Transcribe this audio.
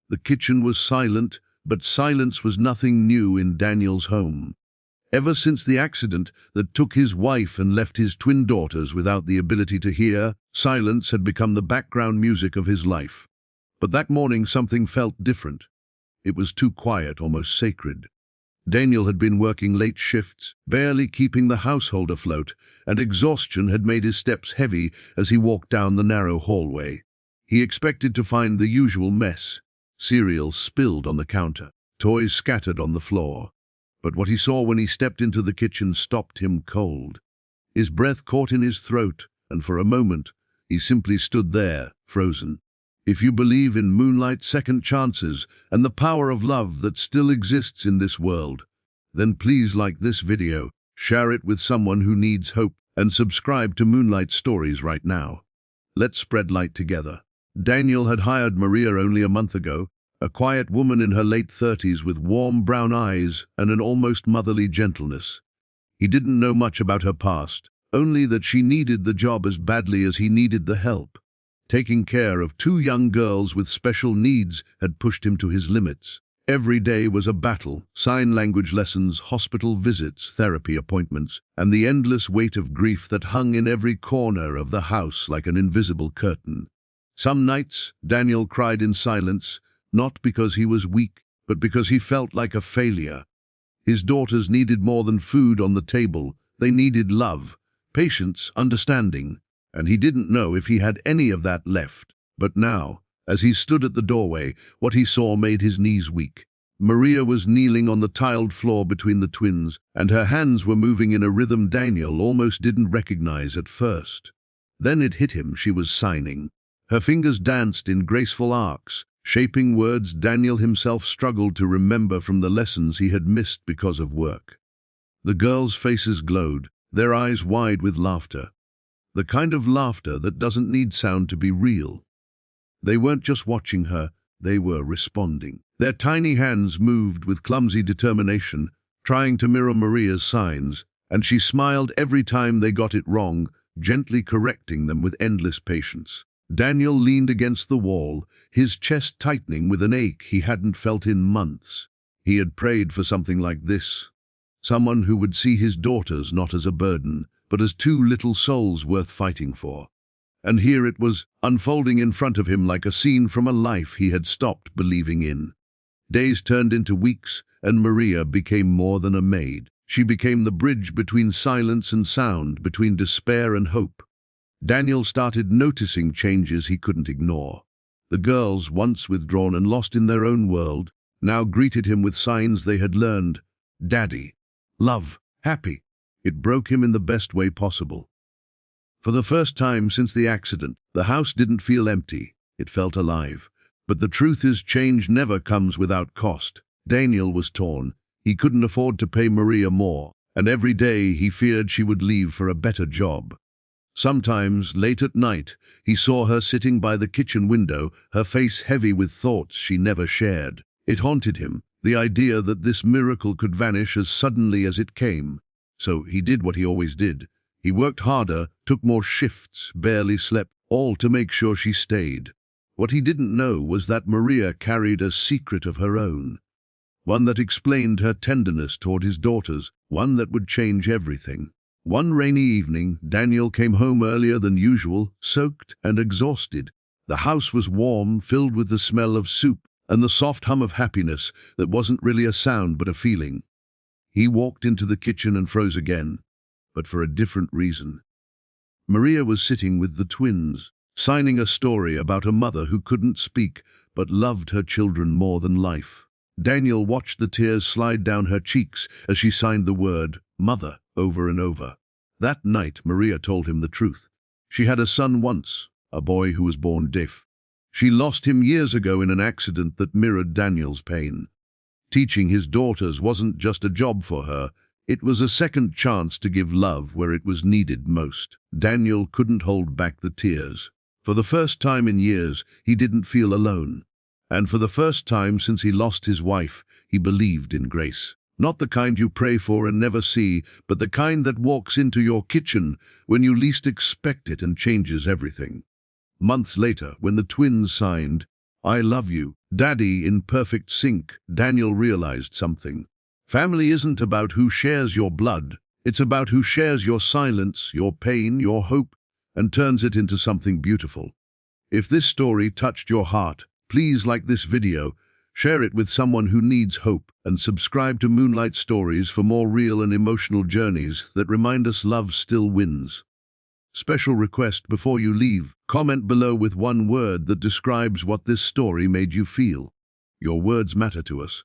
The kitchen was silent, but silence was nothing new in Daniel's home. Ever since the accident that took his wife and left his twin daughters without the ability to hear, silence had become the background music of his life. But that morning something felt different. It was too quiet, almost sacred. Daniel had been working late shifts, barely keeping the household afloat, and exhaustion had made his steps heavy as he walked down the narrow hallway. He expected to find the usual mess: cereal spilled on the counter, toys scattered on the floor. But what he saw when he stepped into the kitchen stopped him cold. His breath caught in his throat, and for a moment, he simply stood there, frozen. If you believe in moonlight, second chances, and the power of love that still exists in this world, then please like this video, share it with someone who needs hope, and subscribe to Moonlight Stories right now. Let's spread light together. Daniel had hired Maria only a month ago, a quiet woman in her late 30s with warm brown eyes and an almost motherly gentleness. He didn't know much about her past, only that she needed the job as badly as he needed the help. Taking care of two young girls with special needs had pushed him to his limits. Every day was a battle: sign language lessons, hospital visits, therapy appointments, and the endless weight of grief that hung in every corner of the house like an invisible curtain. Some nights, Daniel cried in silence, not because he was weak, but because he felt like a failure. His daughters needed more than food on the table. They needed love, patience, understanding, and he didn't know if he had any of that left. But now, as he stood at the doorway, what he saw made his knees weak. Maria was kneeling on the tiled floor between the twins, and her hands were moving in a rhythm Daniel almost didn't recognize at first. Then it hit him: she was signing. Her fingers danced in graceful arcs, shaping words Daniel himself struggled to remember from the lessons he had missed because of work. The girls' faces glowed, their eyes wide with laughter. The kind of laughter that doesn't need sound to be real. They weren't just watching her, they were responding. Their tiny hands moved with clumsy determination, trying to mirror Maria's signs, and she smiled every time they got it wrong, gently correcting them with endless patience. Daniel leaned against the wall, his chest tightening with an ache he hadn't felt in months. He had prayed for something like this. Someone who would see his daughters not as a burden, but as two little souls worth fighting for. And here it was, unfolding in front of him like a scene from a life he had stopped believing in. Days turned into weeks, and Maria became more than a maid. She became the bridge between silence and sound, between despair and hope. Daniel started noticing changes he couldn't ignore. The girls, once withdrawn and lost in their own world, now greeted him with signs they had learned: Daddy, love, happy. It broke him in the best way possible. For the first time since the accident, the house didn't feel empty. It felt alive. But the truth is, change never comes without cost. Daniel was torn. He couldn't afford to pay Maria more, and every day he feared she would leave for a better job. Sometimes, late at night, he saw her sitting by the kitchen window, her face heavy with thoughts she never shared. It haunted him, the idea that this miracle could vanish as suddenly as it came. So he did what he always did. He worked harder, took more shifts, barely slept, all to make sure she stayed. What he didn't know was that Maria carried a secret of her own. One that explained her tenderness toward his daughters, one that would change everything. One rainy evening, Daniel came home earlier than usual, soaked and exhausted. The house was warm, filled with the smell of soup and the soft hum of happiness that wasn't really a sound but a feeling. He walked into the kitchen and froze again, but for a different reason. Maria was sitting with the twins, signing a story about a mother who couldn't speak but loved her children more than life. Daniel watched the tears slide down her cheeks as she signed the word "Mother" over and over. That night, Maria told him the truth. She had a son once, a boy who was born deaf. She lost him years ago in an accident that mirrored Daniel's pain. Teaching his daughters wasn't just a job for her, it was a second chance to give love where it was needed most. Daniel couldn't hold back the tears. For the first time in years, he didn't feel alone. And for the first time since he lost his wife, he believed in grace. Not the kind you pray for and never see, but the kind that walks into your kitchen when you least expect it and changes everything. Months later, when the twins signed, "I love you," Daddy in perfect sync, Daniel realized something. Family isn't about who shares your blood. It's about who shares your silence, your pain, your hope, and turns it into something beautiful. If this story touched your heart, please like this video, share it with someone who needs hope, and subscribe to Moonlight Stories for more real and emotional journeys that remind us love still wins. Special request before you leave, comment below with one word that describes what this story made you feel. Your words matter to us.